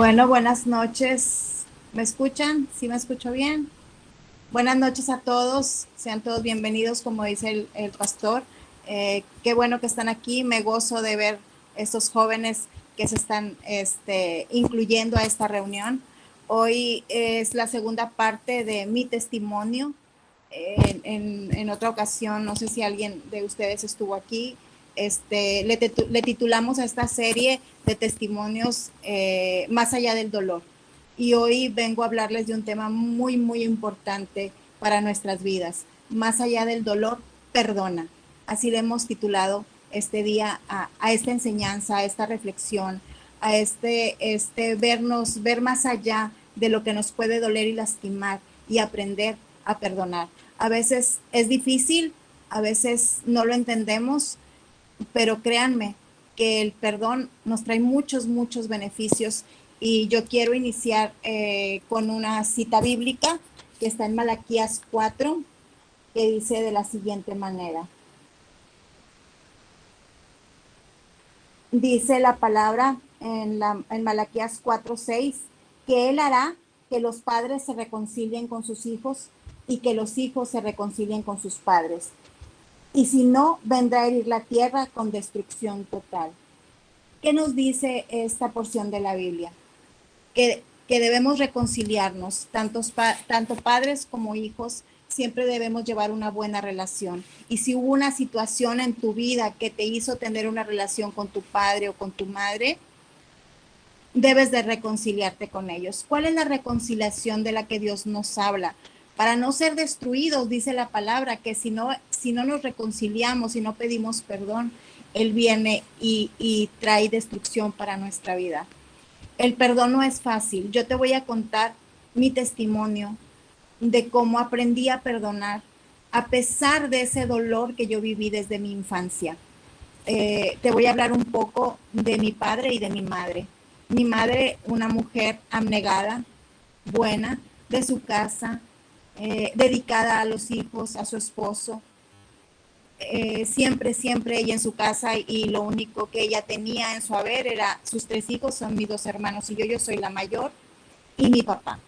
Bueno, buenas noches. ¿Me escuchan? ¿Sí me escucho bien? Buenas noches a todos. Sean todos bienvenidos, como dice el pastor. Qué bueno que están aquí. Me gozo de ver estos jóvenes que se están incluyendo a esta reunión. Hoy es la segunda parte de mi testimonio. En otra ocasión, no sé si alguien de ustedes estuvo aquí, le titulamos a esta serie de testimonios Más allá del dolor. Y hoy vengo a hablarles de un tema muy, muy importante para nuestras vidas. Más allá del dolor, perdona. Así le hemos titulado este día a esta enseñanza, a esta reflexión, a ver más allá de lo que nos puede doler y lastimar y aprender a perdonar. A veces es difícil, a veces no lo entendemos, pero créanme que el perdón nos trae muchos, muchos beneficios. Y yo quiero iniciar con una cita bíblica que está en Malaquías 4, que dice de la siguiente manera. Dice la palabra en Malaquías 4:6, que Él hará que los padres se reconcilien con sus hijos y que los hijos se reconcilien con sus padres. Y si no, vendrá a herir la tierra con destrucción total. ¿Qué nos dice esta porción de la Biblia? Que debemos reconciliarnos, tanto padres como hijos, siempre debemos llevar una buena relación. Y si hubo una situación en tu vida que te hizo tener una relación con tu padre o con tu madre, debes de reconciliarte con ellos. ¿Cuál es la reconciliación de la que Dios nos habla? Para no ser destruidos, dice la palabra, que si no nos reconciliamos y no pedimos perdón, Él viene y trae destrucción para nuestra vida. El perdón no es fácil. Yo te voy a contar mi testimonio de cómo aprendí a perdonar a pesar de ese dolor que yo viví desde mi infancia. Te voy a hablar un poco de mi padre y de mi madre. Mi madre, una mujer abnegada, buena, de su casa, dedicada a los hijos, a su esposo. Siempre, siempre ella en su casa, y lo único que ella tenía en su haber era sus tres hijos, son mis dos hermanos y yo soy la mayor, y mi papá.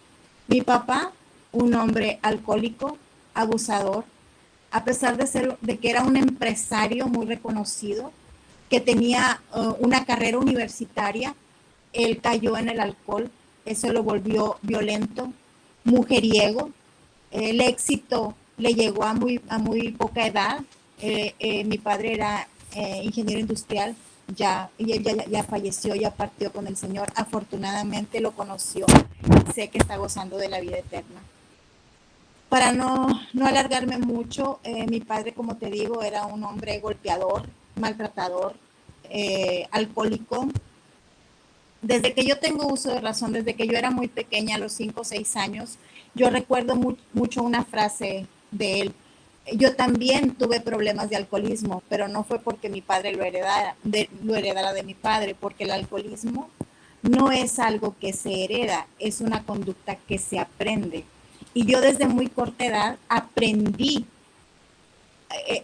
Mi papá, un hombre alcohólico, abusador, a pesar de que era un empresario muy reconocido, que tenía una carrera universitaria, él cayó en el alcohol, eso lo volvió violento, mujeriego. El éxito le llegó a muy poca edad. Mi padre era ingeniero industrial, y él ya falleció, ya partió con el Señor. Afortunadamente lo conoció, sé que está gozando de la vida eterna. Para no alargarme mucho, mi padre, como te digo, era un hombre golpeador, maltratador, alcohólico. Desde que yo tengo uso de razón, desde que yo era muy pequeña, a los 5 o 6 años, yo recuerdo mucho una frase de él. Yo también tuve problemas de alcoholismo, pero no fue porque mi padre lo heredara de mi padre, porque el alcoholismo no es algo que se hereda, es una conducta que se aprende. Y yo desde muy corta edad aprendí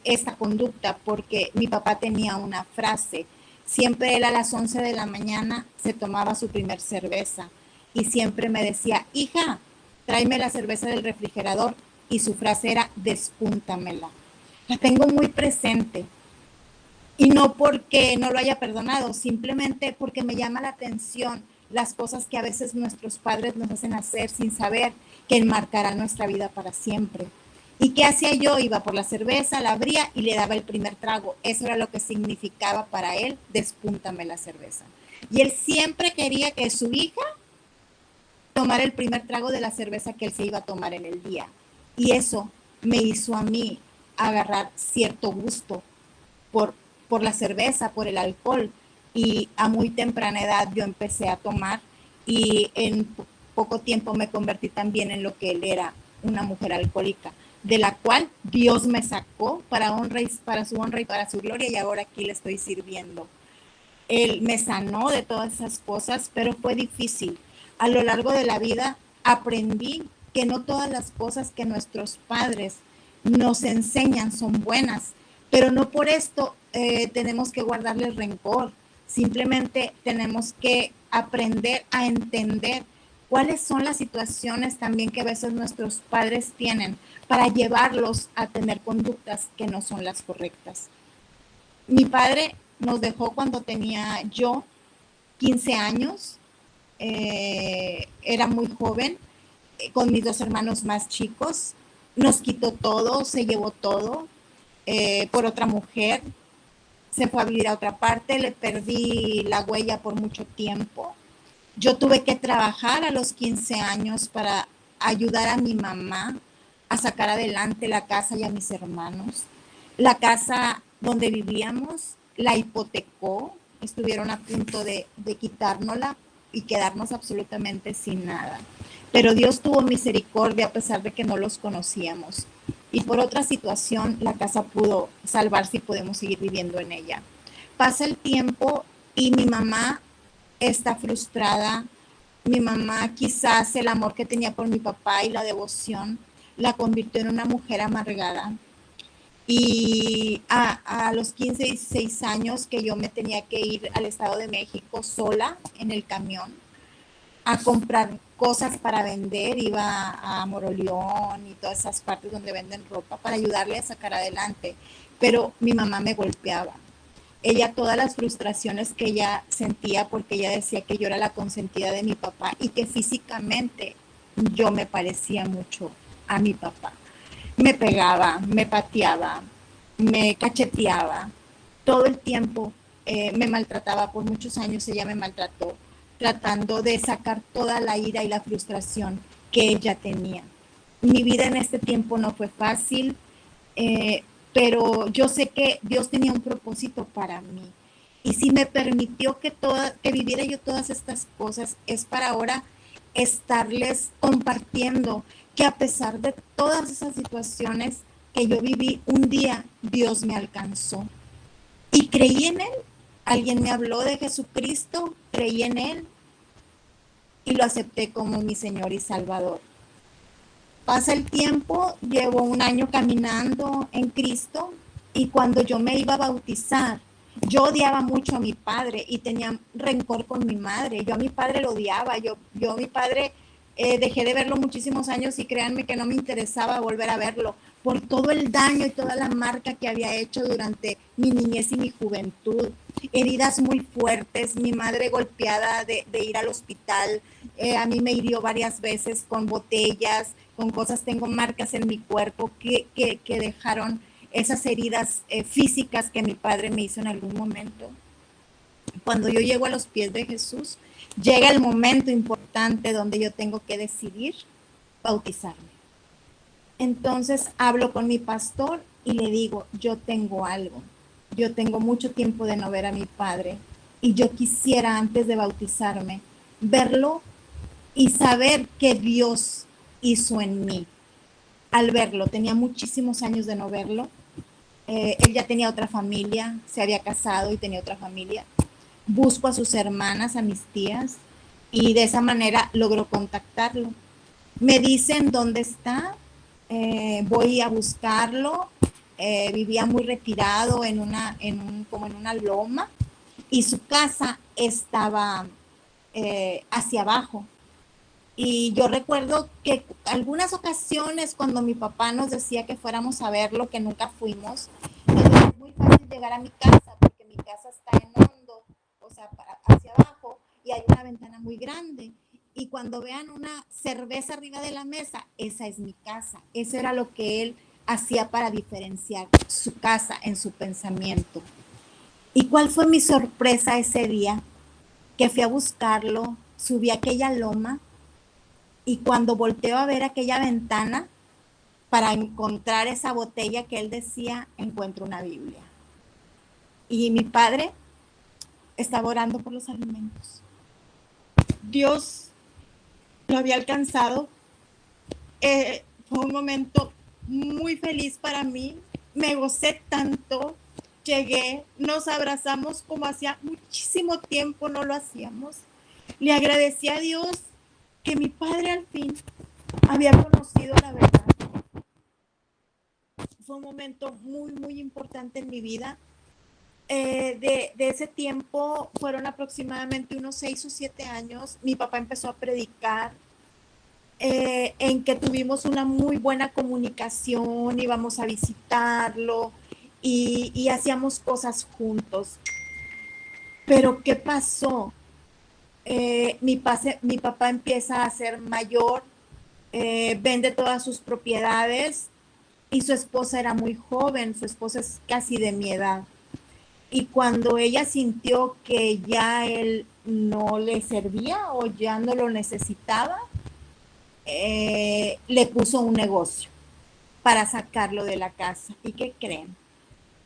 esta conducta porque mi papá tenía una frase. Siempre él a las 11 de la mañana se tomaba su primer cerveza y siempre me decía, hija, tráeme la cerveza del refrigerador, y su frase era, despúntamela. La tengo muy presente, y no porque no lo haya perdonado, simplemente porque me llama la atención las cosas que a veces nuestros padres nos hacen hacer sin saber que enmarcará nuestra vida para siempre. ¿Y qué hacía yo? Iba por la cerveza, la abría y le daba el primer trago. Eso era lo que significaba para él, despúntame la cerveza. Y él siempre quería que su hija tomara el primer trago de la cerveza que él se iba a tomar en el día. Y eso me hizo a mí agarrar cierto gusto por, por la cerveza, por el alcohol. Y a muy temprana edad yo empecé a tomar, y en poco tiempo me convertí también en lo que él era, una mujer alcohólica, de la cual Dios me sacó para su honra y para su gloria, y ahora aquí le estoy sirviendo. Él me sanó de todas esas cosas, pero fue difícil. A lo largo de la vida aprendí que no todas las cosas que nuestros padres nos enseñan son buenas, pero no por esto tenemos que guardarles rencor. Simplemente tenemos que aprender a entender cuáles son las situaciones también que a veces nuestros padres tienen para llevarlos a tener conductas que no son las correctas. Mi padre nos dejó cuando tenía yo 15 años, era muy joven, con mis 2 hermanos más chicos, nos quitó todo, se llevó todo por otra mujer, se fue a vivir a otra parte, le perdí la huella por mucho tiempo. Yo tuve que trabajar a los 15 años para ayudar a mi mamá a sacar adelante la casa y a mis hermanos. La casa donde vivíamos la hipotecó, estuvieron a punto de quitárnosla y quedarnos absolutamente sin nada. Pero Dios tuvo misericordia a pesar de que no los conocíamos. Y por otra situación, la casa pudo salvarse y podemos seguir viviendo en ella. Pasa el tiempo y mi mamá está frustrada. Mi mamá quizás el amor que tenía por mi papá y la devoción la convirtió en una mujer amargada. Y a los 15, 16 años que yo me tenía que ir al Estado de México sola en el camión a comprar cosas para vender, iba a Moroleón y todas esas partes donde venden ropa para ayudarle a sacar adelante. Pero mi mamá me golpeaba. Ella, todas las frustraciones que ella sentía porque ella decía que yo era la consentida de mi papá y que físicamente yo me parecía mucho a mi papá. Me pegaba, me pateaba, me cacheteaba, todo el tiempo me maltrataba, por muchos años ella me maltrató, tratando de sacar toda la ira y la frustración que ella tenía. Mi vida en este tiempo no fue fácil, pero yo sé que Dios tenía un propósito para mí. Y si me permitió que viviera yo todas estas cosas, es para ahora estarles compartiendo que a pesar de todas esas situaciones que yo viví, un día Dios me alcanzó. Y creí en Él. Alguien me habló de Jesucristo, creí en Él y lo acepté como mi Señor y Salvador. Pasa el tiempo, llevo un año caminando en Cristo y cuando yo me iba a bautizar, yo odiaba mucho a mi padre y tenía rencor con mi madre. Yo a mi padre lo odiaba, yo a mi padre dejé de verlo muchísimos años y créanme que no me interesaba volver a verlo por todo el daño y toda la marca que había hecho durante mi niñez y mi juventud. Heridas muy fuertes, mi madre golpeada de ir al hospital, a mí me hirió varias veces con botellas, con cosas, tengo marcas en mi cuerpo que dejaron esas heridas físicas que mi padre me hizo en algún momento. Cuando yo llego a los pies de Jesús, llega el momento importante donde yo tengo que decidir bautizarme. Entonces hablo con mi pastor y le digo, yo tengo algo. Yo tengo mucho tiempo de no ver a mi padre y yo quisiera antes de bautizarme verlo y saber qué Dios hizo en mí. Al verlo, tenía muchísimos años de no verlo. Él ya tenía otra familia, se había casado y tenía otra familia. Busco a sus hermanas, a mis tías, y de esa manera logro contactarlo. Me dicen dónde está, voy a buscarlo. Vivía muy retirado como en una loma y su casa estaba hacia abajo. Y yo recuerdo que algunas ocasiones cuando mi papá nos decía que fuéramos a verlo, que nunca fuimos, es muy fácil llegar a mi casa porque mi casa está en hondo, o sea, hacia abajo, y hay una ventana muy grande. Y cuando vean una cerveza arriba de la mesa, esa es mi casa. Eso era lo que él hacía para diferenciar su casa en su pensamiento. ¿Y cuál fue mi sorpresa ese día? Que fui a buscarlo, subí a aquella loma y cuando volteo a ver aquella ventana para encontrar esa botella que él decía, encuentro una Biblia. Y mi padre estaba orando por los alimentos. Dios lo había alcanzado. Fue un momento muy feliz para mí. Me gocé tanto. Llegué, nos abrazamos como hacía muchísimo tiempo no lo hacíamos. Le agradecí a Dios que mi padre al fin había conocido la verdad. Fue un momento muy, muy importante en mi vida. de ese tiempo, fueron aproximadamente unos 6 o 7 años, mi papá empezó a predicar, en que tuvimos una muy buena comunicación, íbamos a visitarlo y hacíamos cosas juntos. Pero ¿qué pasó? Mi papá empieza a ser mayor, vende todas sus propiedades y su esposa era muy joven, su esposa es casi de mi edad. Y cuando ella sintió que ya él no le servía o ya no lo necesitaba, le puso un negocio para sacarlo de la casa. ¿Y qué creen?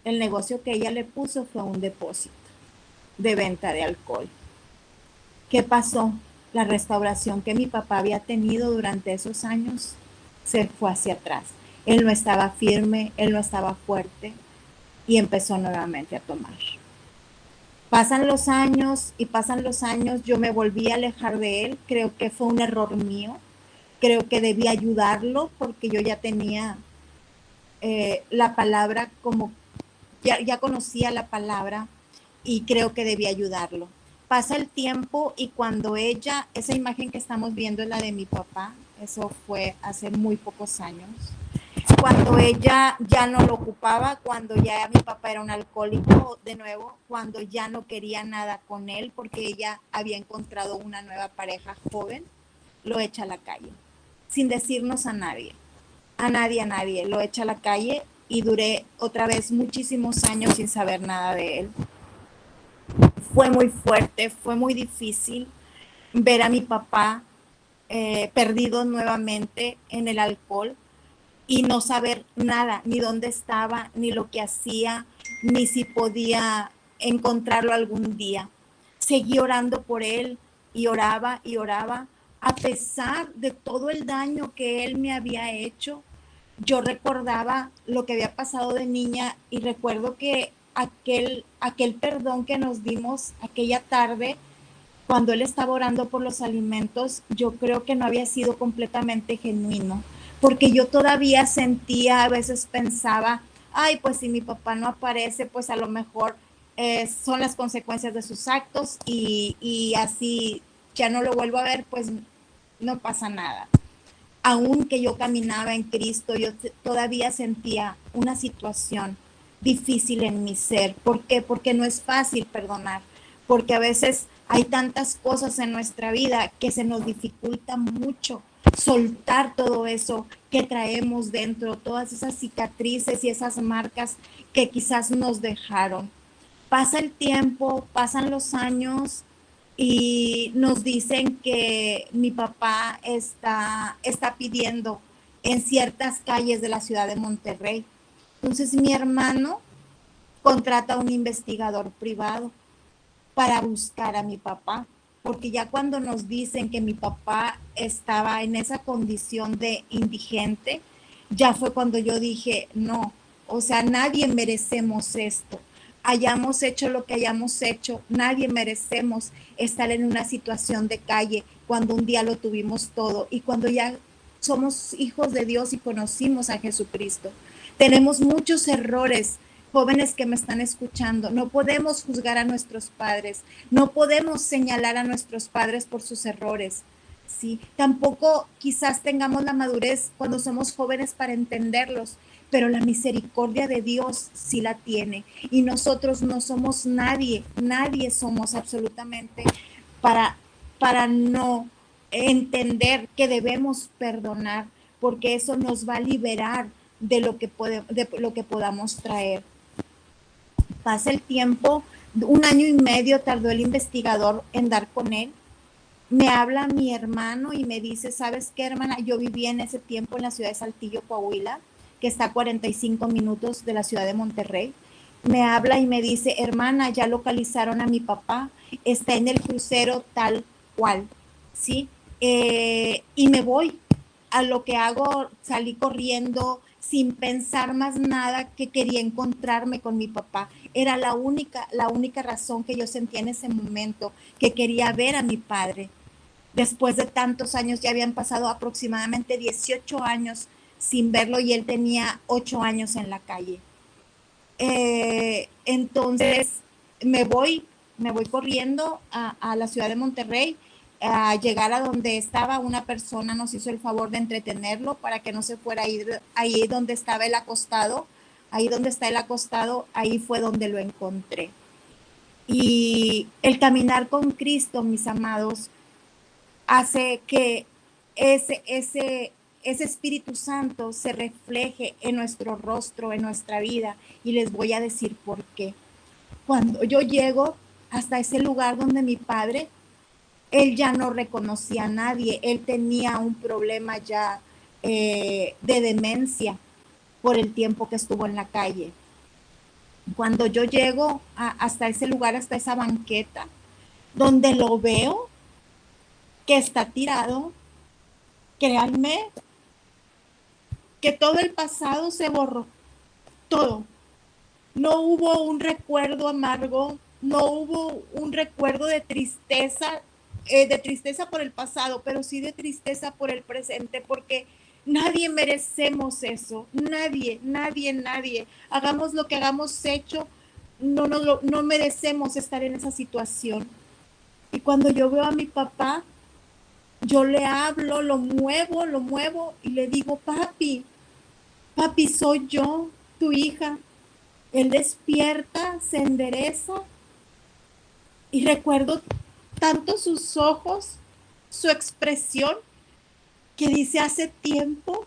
El negocio que ella le puso fue un depósito de venta de alcohol. ¿Qué pasó? La restauración que mi papá había tenido durante esos años se fue hacia atrás. Él no estaba firme, él no estaba fuerte y empezó nuevamente a tomar. Pasan los años y pasan los años, yo me volví a alejar de él, creo que fue un error mío, creo que debí ayudarlo porque yo ya tenía la palabra como, ya conocía la palabra y creo que debí ayudarlo. Pasa el tiempo y cuando esa imagen que estamos viendo es la de mi papá, eso fue hace muy pocos años, cuando ella ya no lo ocupaba, cuando ya mi papá era un alcohólico de nuevo, cuando ya no quería nada con él porque ella había encontrado una nueva pareja joven, lo echa a la calle, sin decirnos a nadie, a nadie, lo echa a la calle y duré otra vez muchísimos años sin saber nada de él. Fue muy fuerte, fue muy difícil ver a mi papá perdido nuevamente en el alcohol y no saber nada, ni dónde estaba, ni lo que hacía, ni si podía encontrarlo algún día. Seguí orando por él y oraba, a pesar de todo el daño que él me había hecho. Yo recordaba lo que había pasado de niña y recuerdo que aquel perdón que nos dimos aquella tarde, cuando él estaba orando por los alimentos, yo creo que no había sido completamente genuino, porque yo todavía sentía, a veces pensaba, ay, pues si mi papá no aparece, pues a lo mejor son las consecuencias de sus actos y así ya no lo vuelvo a ver, pues no pasa nada. Aunque yo caminaba en Cristo, yo todavía sentía una situación difícil en mi ser. ¿Por qué? Porque no es fácil perdonar, porque a veces hay tantas cosas en nuestra vida que se nos dificulta mucho soltar todo eso que traemos dentro, todas esas cicatrices y esas marcas que quizás nos dejaron. Pasa el tiempo, pasan los años y nos dicen que mi papá está pidiendo en ciertas calles de la ciudad de Monterrey. Entonces mi hermano contrata a un investigador privado para buscar a mi papá, porque ya cuando nos dicen que mi papá estaba en esa condición de indigente, ya fue cuando yo dije, no, o sea, nadie merecemos esto. Hayamos hecho lo que hayamos hecho, nadie merecemos estar en una situación de calle cuando un día lo tuvimos todo y cuando ya somos hijos de Dios y conocimos a Jesucristo. Tenemos muchos errores, jóvenes que me están escuchando. No podemos juzgar a nuestros padres, no podemos señalar a nuestros padres por sus errores. ¿Sí? Tampoco quizás tengamos la madurez cuando somos jóvenes para entenderlos, pero la misericordia de Dios sí la tiene. Y nosotros no somos nadie, nadie somos absolutamente para no entender que debemos perdonar, porque eso nos va a liberar de lo que podamos traer. Pasa el tiempo, 1 año y medio tardó el investigador en dar con él. Me habla mi hermano y me dice, ¿sabes qué, hermana? Yo vivía en ese tiempo en la ciudad de Saltillo, Coahuila, que está a 45 minutos de la ciudad de Monterrey. Me habla y me dice, hermana, ya localizaron a mi papá, está en el crucero tal cual, ¿sí? Y me voy. A lo que hago, salí corriendo sin pensar más nada, que quería encontrarme con mi papá. Era la única razón que yo sentía en ese momento, que quería ver a mi padre. Después de tantos años, ya habían pasado aproximadamente 18 años sin verlo y él tenía 8 años en la calle. Entonces me voy, me voy corriendo a la ciudad de Monterrey. A llegar a donde estaba, una persona nos hizo el favor de entretenerlo para que no se fuera a ir ahí donde estaba el acostado. Ahí donde está el acostado, ahí fue donde lo encontré. Y el caminar con Cristo, mis amados, hace que ese Espíritu Santo se refleje en nuestro rostro, en nuestra vida. Y les voy a decir por qué. Cuando yo llego hasta ese lugar donde mi padre, él ya no reconocía a nadie, él tenía un problema ya de demencia por el tiempo que estuvo en la calle. Cuando yo llego hasta ese lugar, hasta esa banqueta, donde lo veo que está tirado, créanme que todo el pasado se borró, todo. No hubo un recuerdo amargo, no hubo un recuerdo de tristeza por el pasado, pero sí de tristeza por el presente, porque nadie merecemos eso, nadie, nadie, nadie. Hagamos lo que hagamos hecho, no merecemos estar en esa situación. Y cuando yo veo a mi papá, yo le hablo, lo muevo y le digo, papi, papi, soy yo, tu hija. Él despierta, se endereza y recuerdo tanto sus ojos, su expresión, que dice hace tiempo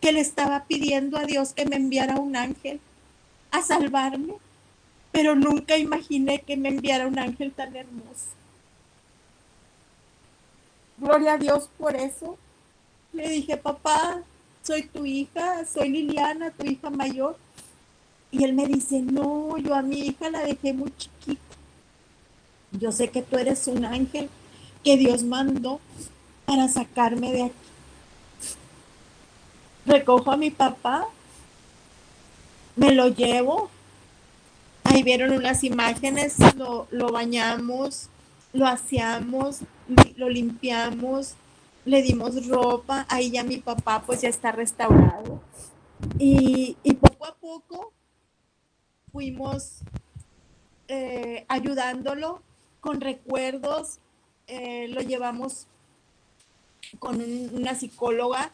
que le estaba pidiendo a Dios que me enviara un ángel a salvarme, pero nunca imaginé que me enviara un ángel tan hermoso. Gloria a Dios por eso. Le dije, papá, soy tu hija, soy Liliana, tu hija mayor. Y él me dice, no, yo a mi hija la dejé muy chiquita. Yo sé que tú eres un ángel que Dios mandó para sacarme de aquí. Recojo a mi papá, me lo llevo. Ahí vieron unas imágenes, lo bañamos, lo aseamos, lo limpiamos, le dimos ropa. Ahí ya mi papá pues ya está restaurado. Y poco a poco fuimos ayudándolo con recuerdos. Lo llevamos con una psicóloga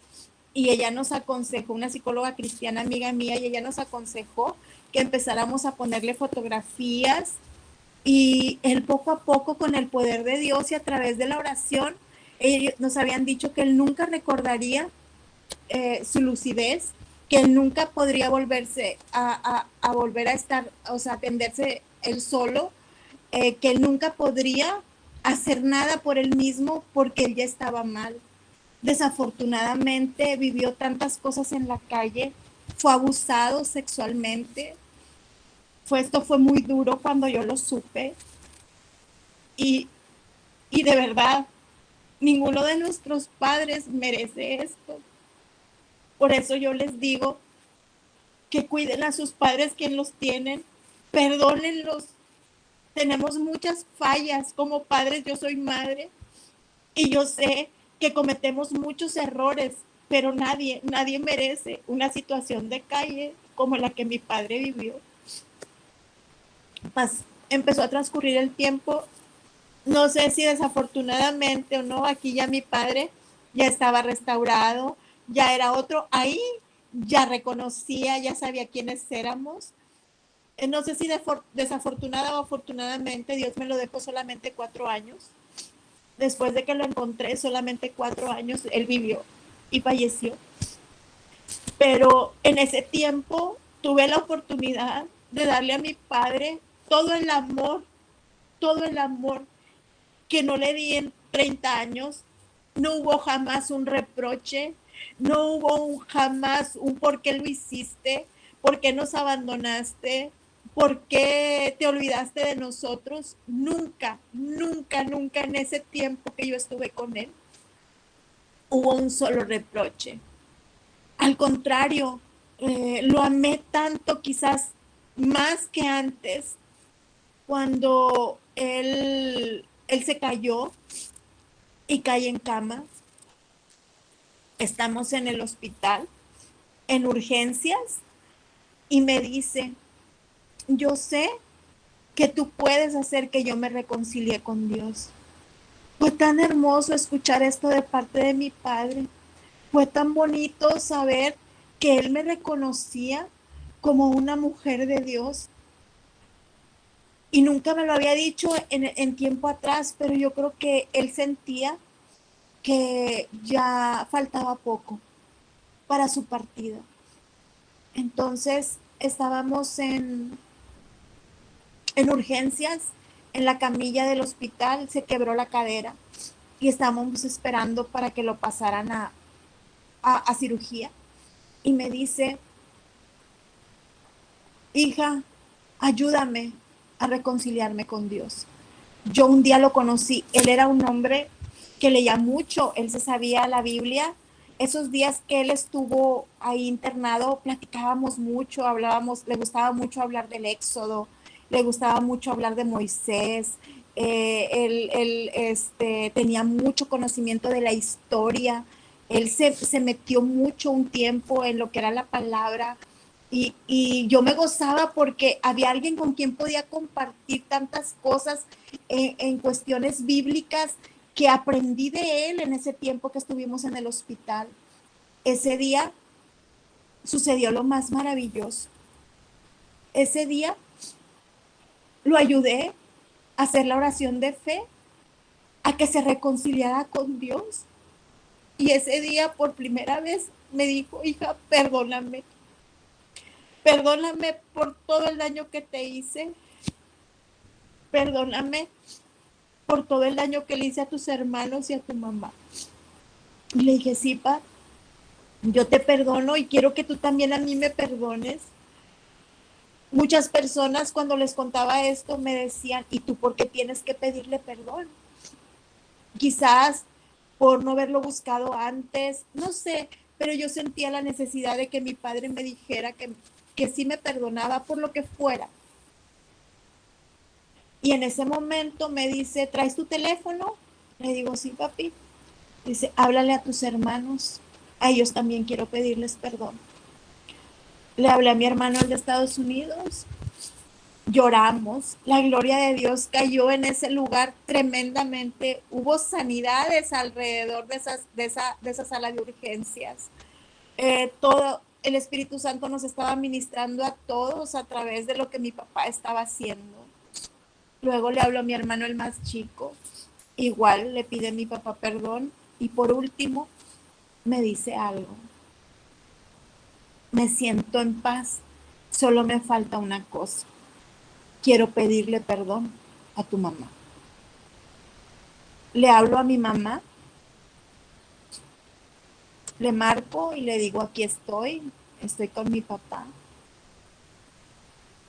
y ella nos aconsejó, una psicóloga cristiana amiga mía, y ella nos aconsejó que empezáramos a ponerle fotografías, y él poco a poco, con el poder de Dios y a través de la oración, ellos nos habían dicho que él nunca recordaría su lucidez, que él nunca podría volverse a volver a estar, o sea, atenderse él solo, que él nunca podría hacer nada por él mismo porque él ya estaba mal. Desafortunadamente vivió tantas cosas en la calle, fue abusado sexualmente, esto fue muy duro cuando yo lo supe, y, y de verdad, ninguno de nuestros padres merece esto. Por eso yo les digo que cuiden a sus padres, quien los tienen, perdónenlos. Tenemos muchas fallas como padres, yo soy madre y yo sé que cometemos muchos errores, pero nadie merece una situación de calle como la que mi padre vivió. Empezó a transcurrir el tiempo, no sé si desafortunadamente o no, aquí ya mi padre ya estaba restaurado, ya era otro, ahí ya reconocía, ya sabía quiénes éramos. No sé si desafortunada o afortunadamente, Dios me lo dejó solamente 4 años. Después de que lo encontré, solamente 4 años, él vivió y falleció. Pero en ese tiempo tuve la oportunidad de darle a mi padre todo el amor que no le di en 30 años. No hubo jamás un reproche, no hubo jamás un por qué lo hiciste, por qué nos abandonaste, por qué te olvidaste de nosotros. Nunca, nunca, nunca en ese tiempo que yo estuve con él hubo un solo reproche. Al contrario, lo amé tanto, quizás más que antes, cuando él se cayó y cae en cama. Estamos en el hospital, en urgencias, y me dice, yo sé que tú puedes hacer que yo me reconcilie con Dios. Fue tan hermoso escuchar esto de parte de mi padre. Fue tan bonito saber que él me reconocía como una mujer de Dios. Y nunca me lo había dicho en tiempo atrás, pero yo creo que él sentía que ya faltaba poco para su partida. Entonces estábamos en urgencias, en la camilla del hospital, se quebró la cadera y estábamos esperando para que lo pasaran a cirugía. Y me dice, hija, ayúdame a reconciliarme con Dios. Yo un día lo conocí, él era un hombre que leía mucho, él se sabía la Biblia. Esos días que él estuvo ahí internado, platicábamos mucho, hablábamos, le gustaba mucho hablar del Éxodo, le gustaba mucho hablar de Moisés, él tenía mucho conocimiento de la historia, él se metió mucho un tiempo en lo que era la palabra, y yo me gozaba porque había alguien con quien podía compartir tantas cosas en cuestiones bíblicas que aprendí de él en ese tiempo que estuvimos en el hospital. Ese día sucedió lo más maravilloso. Ese día lo ayudé a hacer la oración de fe, a que se reconciliara con Dios. Y ese día por primera vez me dijo, hija, perdóname. Perdóname por todo el daño que te hice. Perdóname por todo el daño que le hice a tus hermanos y a tu mamá. Y le dije, sí, pa, yo te perdono y quiero que tú también a mí me perdones. Muchas personas cuando les contaba esto me decían, ¿y tú por qué tienes que pedirle perdón? Quizás por no haberlo buscado antes, no sé, pero yo sentía la necesidad de que mi padre me dijera que sí me perdonaba por lo que fuera. Y en ese momento me dice, ¿traes tu teléfono? Le digo, sí, papi. Dice, háblale a tus hermanos, a ellos también quiero pedirles perdón. Le hablé a mi hermano de Estados Unidos, lloramos, la gloria de Dios cayó en ese lugar tremendamente, hubo sanidades alrededor de esa sala de urgencias. Todo el Espíritu Santo nos estaba ministrando a todos a través de lo que mi papá estaba haciendo. Luego le hablo a mi hermano el más chico, igual le pide a mi papá perdón y por último me dice algo. Me siento en paz, solo me falta una cosa. Quiero pedirle perdón a tu mamá. Le hablo a mi mamá, le marco y le digo, aquí estoy con mi papá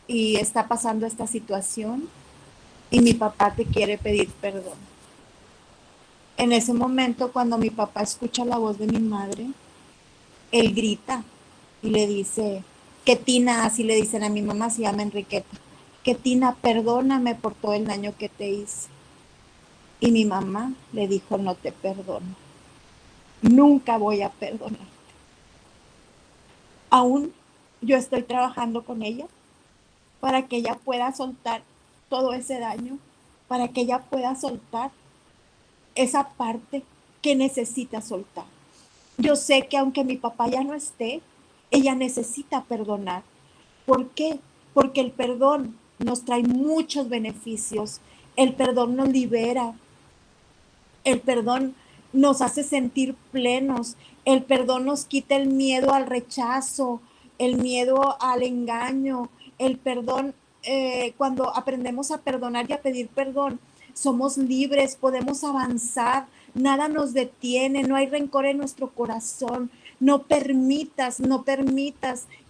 y está pasando esta situación y mi papá te quiere pedir perdón. En ese momento, cuando mi papá escucha la voz de mi madre, él grita y le dice, que Tina, así le dicen a mi mamá, se llama Enriqueta, que Tina, perdóname por todo el daño que te hice. Y mi mamá le dijo, no te perdono, nunca voy a perdonar. Aún yo estoy trabajando con ella para que ella pueda soltar todo ese daño, para que ella pueda soltar esa parte que necesita soltar. Yo sé que aunque mi papá ya no esté, ella necesita perdonar. ¿Por qué? Porque el perdón nos trae muchos beneficios. El perdón nos libera. El perdón nos hace sentir plenos. El perdón nos quita el miedo al rechazo, el miedo al engaño. El perdón, cuando aprendemos a perdonar y a pedir perdón, somos libres, podemos avanzar, nada nos detiene, no hay rencor en nuestro corazón. No permitas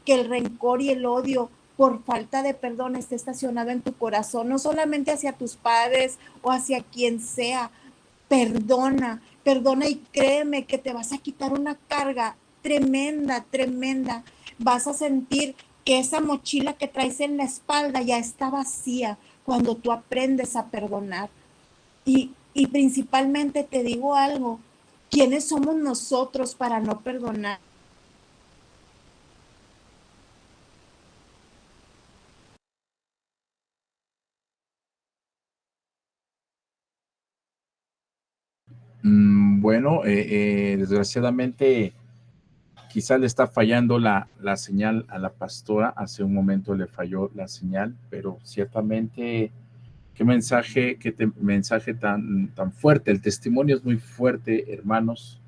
que el rencor y el odio por falta de perdón esté estacionado en tu corazón, no solamente hacia tus padres o hacia quien sea. Perdona, perdona y créeme que te vas a quitar una carga tremenda, tremenda. Vas a sentir que esa mochila que traes en la espalda ya está vacía cuando tú aprendes a perdonar. Y principalmente te digo algo, ¿quiénes somos nosotros para no perdonar? Bueno, desgraciadamente quizás le está fallando la señal a la pastora. Hace un momento le falló la señal, pero ciertamente qué mensaje, mensaje tan fuerte. El testimonio es muy fuerte, hermanos.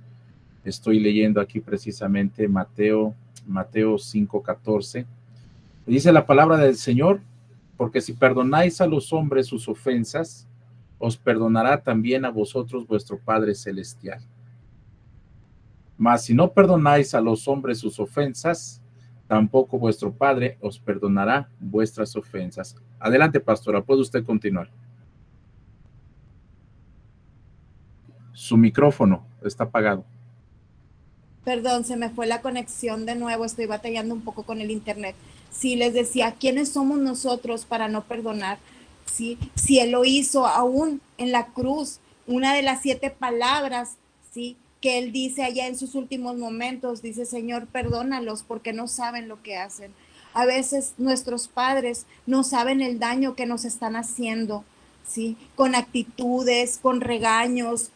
Estoy leyendo aquí precisamente Mateo 5:14. Dice la palabra del Señor: porque si perdonáis a los hombres sus ofensas, os perdonará también a vosotros vuestro Padre Celestial. Mas si no perdonáis a los hombres sus ofensas, tampoco vuestro Padre os perdonará vuestras ofensas. Adelante, pastora, puede usted continuar. Su micrófono está apagado. Perdón, se me fue la conexión de nuevo, estoy batallando un poco con el internet. Sí, les decía, ¿quiénes somos nosotros para no perdonar? Sí, si Él lo hizo aún en la cruz, una de las 7 palabras, sí, que Él dice allá en sus últimos momentos, dice, Señor, perdónalos porque no saben lo que hacen. A veces nuestros padres no saben el daño que nos están haciendo, ¿sí? Con actitudes, con regaños,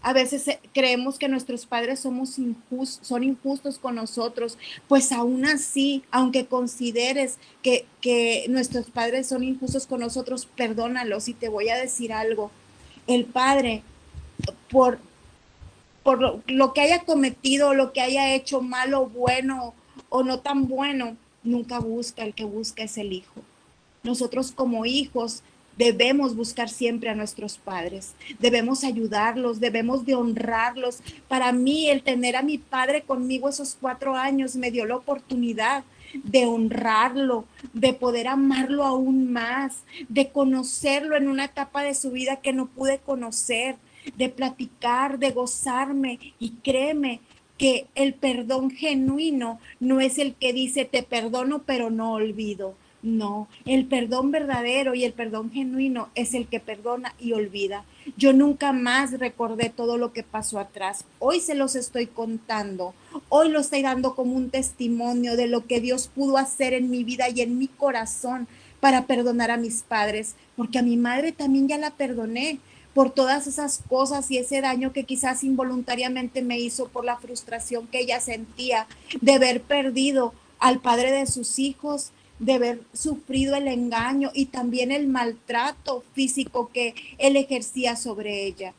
a veces creemos que nuestros padres son injustos con nosotros, pues aún así, aunque consideres que nuestros padres son injustos con nosotros, perdónalos. Y te voy a decir algo, el padre, por, lo que haya cometido, lo que haya hecho malo, bueno o no tan bueno, nunca busca, el que busca es el hijo. Nosotros como hijos debemos buscar siempre a nuestros padres, debemos ayudarlos, debemos de honrarlos. Para mí, el tener a mi padre conmigo esos 4 años me dio la oportunidad de honrarlo, de poder amarlo aún más, de conocerlo en una etapa de su vida que no pude conocer, de platicar, de gozarme. Y créeme que el perdón genuino no es el que dice te perdono pero no olvido. No, el perdón verdadero y el perdón genuino es el que perdona y olvida. Yo nunca más recordé todo lo que pasó atrás. Hoy se los estoy contando. Hoy lo estoy dando como un testimonio de lo que Dios pudo hacer en mi vida y en mi corazón para perdonar a mis padres, porque a mi madre también ya la perdoné por todas esas cosas y ese daño que quizás involuntariamente me hizo por la frustración que ella sentía de haber perdido al padre de sus hijos, de haber sufrido el engaño y también el maltrato físico que él ejercía sobre ella.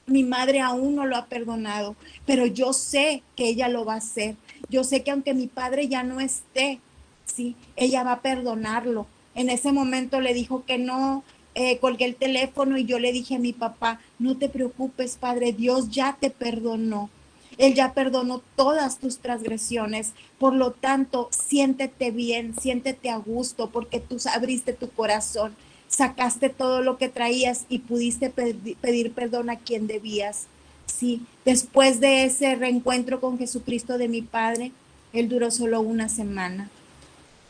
Mi madre aún no lo ha perdonado, pero yo sé que ella lo va a hacer. Yo sé que aunque mi padre ya no esté, sí, ella va a perdonarlo. En ese momento le dijo que no, colgué el teléfono y yo le dije a mi papá, no te preocupes, padre, Dios ya te perdonó. Él ya perdonó todas tus transgresiones. Por lo tanto, siéntete bien, siéntete a gusto, porque tú abriste tu corazón, sacaste todo lo que traías y pudiste pedir perdón a quien debías. Sí, después de ese reencuentro con Jesucristo de mi padre, él duró solo una semana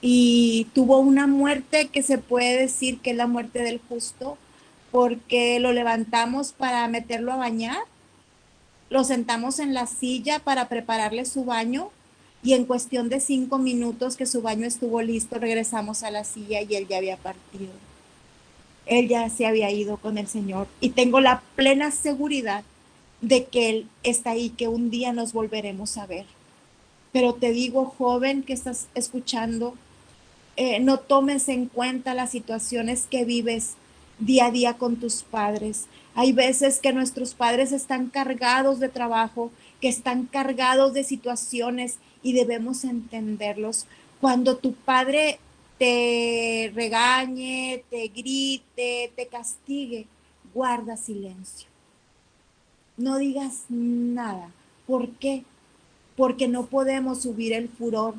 y tuvo una muerte que se puede decir que es la muerte del justo, porque lo levantamos para meterlo a bañar, lo sentamos en la silla para prepararle su baño y en cuestión de 5 minutos que su baño estuvo listo, regresamos a la silla y él ya había partido. Él ya se había ido con el Señor y tengo la plena seguridad de que Él está ahí, que un día nos volveremos a ver. Pero te digo, joven que estás escuchando, no tomes en cuenta las situaciones que vives día a día con tus padres. Hay veces que nuestros padres están cargados de trabajo, que están cargados de situaciones y debemos entenderlos. Cuando tu padre te regañe, te grite, te castigue, guarda silencio. No digas nada. ¿Por qué? Porque no podemos subir el furor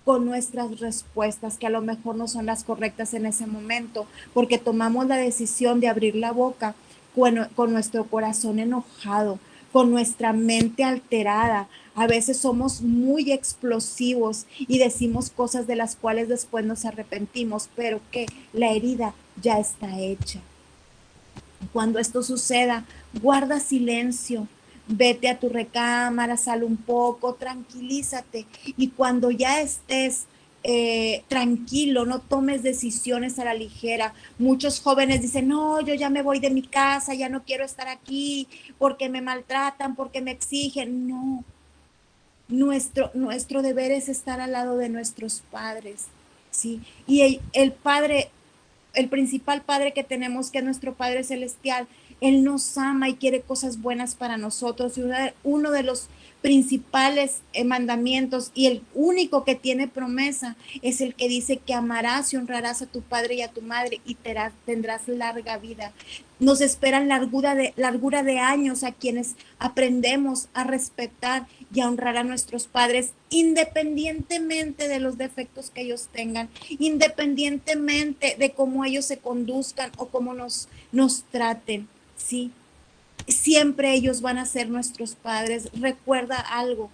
con nuestras respuestas, que a lo mejor no son las correctas en ese momento, porque tomamos la decisión de abrir la boca con nuestro corazón enojado, con nuestra mente alterada. A veces somos muy explosivos y decimos cosas de las cuales después nos arrepentimos, pero que la herida ya está hecha. Cuando esto suceda, guarda silencio, vete a tu recámara, sal un poco, tranquilízate y cuando ya estés tranquilo, no tomes decisiones a la ligera. Muchos jóvenes dicen, no, yo ya me voy de mi casa, ya no quiero estar aquí porque me maltratan, porque me exigen. No, nuestro deber es estar al lado de nuestros padres, ¿sí? Y el Padre, el principal Padre que tenemos, que es nuestro Padre Celestial, Él nos ama y quiere cosas buenas para nosotros. Y uno de los principales mandamientos y el único que tiene promesa es el que dice que amarás y honrarás a tu padre y a tu madre y tendrás larga vida. Nos esperan largura de años a quienes aprendemos a respetar y a honrar a nuestros padres, independientemente de los defectos que ellos tengan, independientemente de cómo ellos se conduzcan o cómo nos traten, ¿sí? Siempre ellos van a ser nuestros padres. Recuerda algo,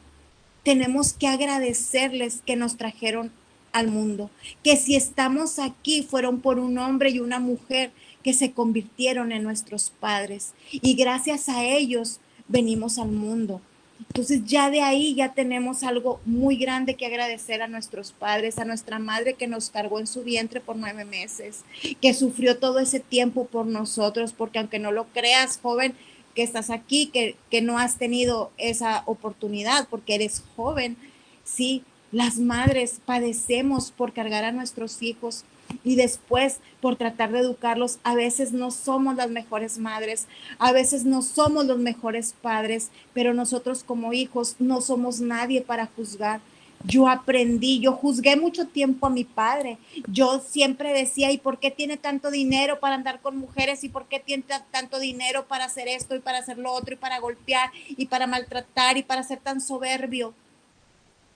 tenemos que agradecerles que nos trajeron al mundo, que si estamos aquí fueron por un hombre y una mujer que se convirtieron en nuestros padres y gracias a ellos venimos al mundo. Entonces ya de ahí ya tenemos algo muy grande que agradecer a nuestros padres, a nuestra madre que nos cargó en su vientre por 9 meses, que sufrió todo ese tiempo por nosotros, porque aunque no lo creas, joven, que estás aquí, que no has tenido esa oportunidad porque eres joven, sí, las madres padecemos por cargar a nuestros hijos y después por tratar de educarlos. A veces no somos las mejores madres, a veces no somos los mejores padres, pero nosotros como hijos no somos nadie para juzgar. Yo aprendí, yo juzgué mucho tiempo a mi padre. Yo siempre decía, ¿y por qué tiene tanto dinero para andar con mujeres? ¿Y por qué tiene tanto dinero para hacer esto y para hacer lo otro y para golpear y para maltratar y para ser tan soberbio?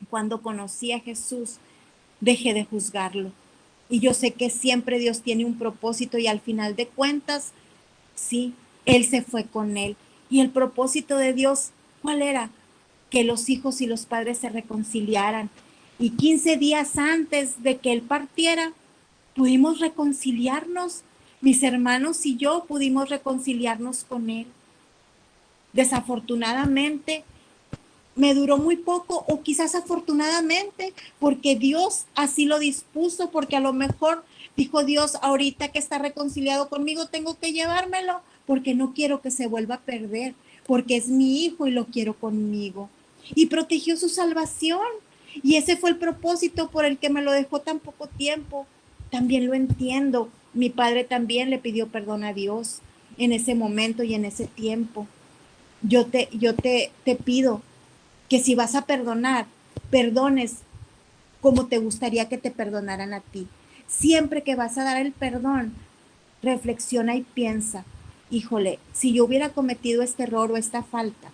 Cuando conocí a Jesús, dejé de juzgarlo. Y yo sé que siempre Dios tiene un propósito y al final de cuentas, sí, Él se fue con él. Y el propósito de Dios, ¿cuál era? Que los hijos y los padres se reconciliaran. Y 15 días antes de que Él partiera, pudimos reconciliarnos. Mis hermanos y yo pudimos reconciliarnos con Él. Desafortunadamente, me duró muy poco o quizás afortunadamente porque Dios así lo dispuso, porque a lo mejor dijo Dios, ahorita que está reconciliado conmigo tengo que llevármelo porque no quiero que se vuelva a perder, porque es mi hijo y lo quiero conmigo. Y protegió su salvación y ese fue el propósito por el que me lo dejó tan poco tiempo. También lo entiendo, mi padre también le pidió perdón a Dios en ese momento y en ese tiempo. Yo te pido que si vas a perdonar, perdones como te gustaría que te perdonaran a ti. Siempre que vas a dar el perdón, reflexiona y piensa, híjole, si yo hubiera cometido este error o esta falta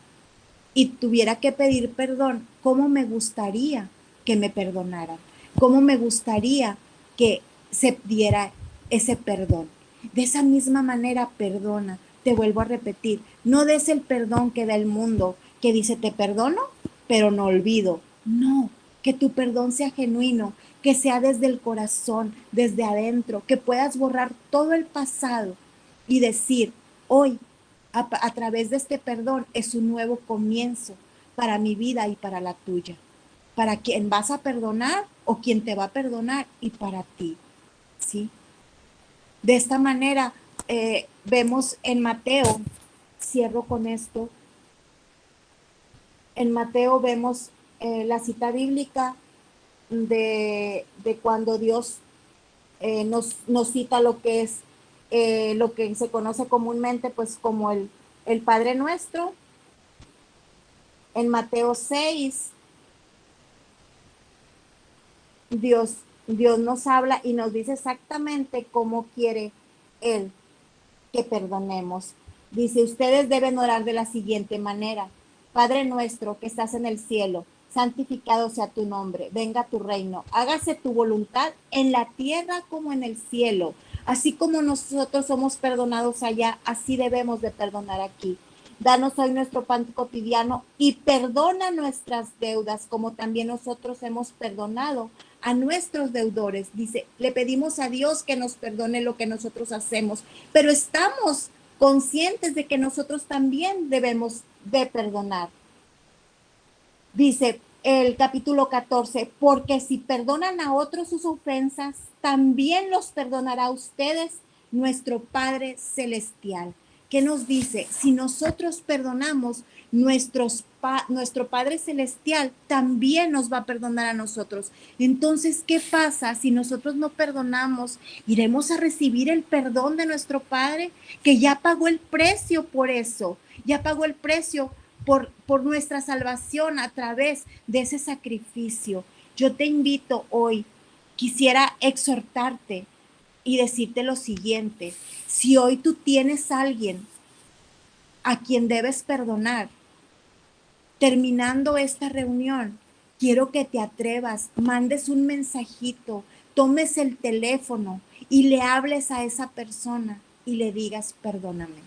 y tuviera que pedir perdón, ¿cómo me gustaría que me perdonaran? ¿Cómo me gustaría que se diera ese perdón? De esa misma manera, perdona. Te vuelvo a repetir, no des el perdón que da el mundo, que dice te perdono, pero no olvido. No, que tu perdón sea genuino, que sea desde el corazón, desde adentro, que puedas borrar todo el pasado y decir, hoy, a través de este perdón, es un nuevo comienzo para mi vida y para la tuya, para quien vas a perdonar o quien te va a perdonar y para ti, ¿sí? De esta manera, vemos en Mateo, cierro con esto, en Mateo vemos la cita bíblica de cuando Dios nos cita lo que es lo que se conoce comúnmente pues como el Padre Nuestro. En Mateo 6, Dios nos habla y nos dice exactamente cómo quiere Él que perdonemos. Dice, ustedes deben orar de la siguiente manera. Padre nuestro que estás en el cielo, santificado sea tu nombre, venga tu reino, hágase tu voluntad en la tierra como en el cielo. Así como nosotros somos perdonados allá, así debemos de perdonar aquí. Danos hoy nuestro pan cotidiano y perdona nuestras deudas como también nosotros hemos perdonado a nuestros deudores. Dice, le pedimos a Dios que nos perdone lo que nosotros hacemos, pero estamos conscientes de que nosotros también debemos de perdonar. Dice, el capítulo 14, porque si perdonan a otros sus ofensas, también los perdonará a ustedes nuestro Padre Celestial. ¿Qué nos dice? Si nosotros perdonamos, nuestro Padre Celestial también nos va a perdonar a nosotros. Entonces, ¿qué pasa si nosotros no perdonamos? ¿Iremos a recibir el perdón de nuestro Padre, que ya pagó el precio por eso? Ya pagó el precio por nuestra salvación a través de ese sacrificio. Yo te invito hoy, quisiera exhortarte y decirte lo siguiente: si hoy tú tienes a alguien a quien debes perdonar, terminando esta reunión, quiero que te atrevas, mandes un mensajito, tomes el teléfono y le hables a esa persona y le digas perdóname.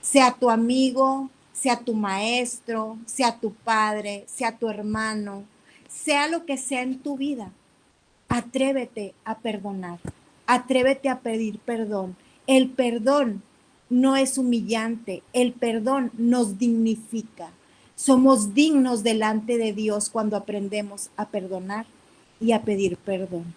Sea tu amigo, sea tu maestro, sea tu padre, sea tu hermano, sea lo que sea en tu vida. Atrévete a perdonar, atrévete a pedir perdón. El perdón no es humillante, el perdón nos dignifica. Somos dignos delante de Dios cuando aprendemos a perdonar y a pedir perdón.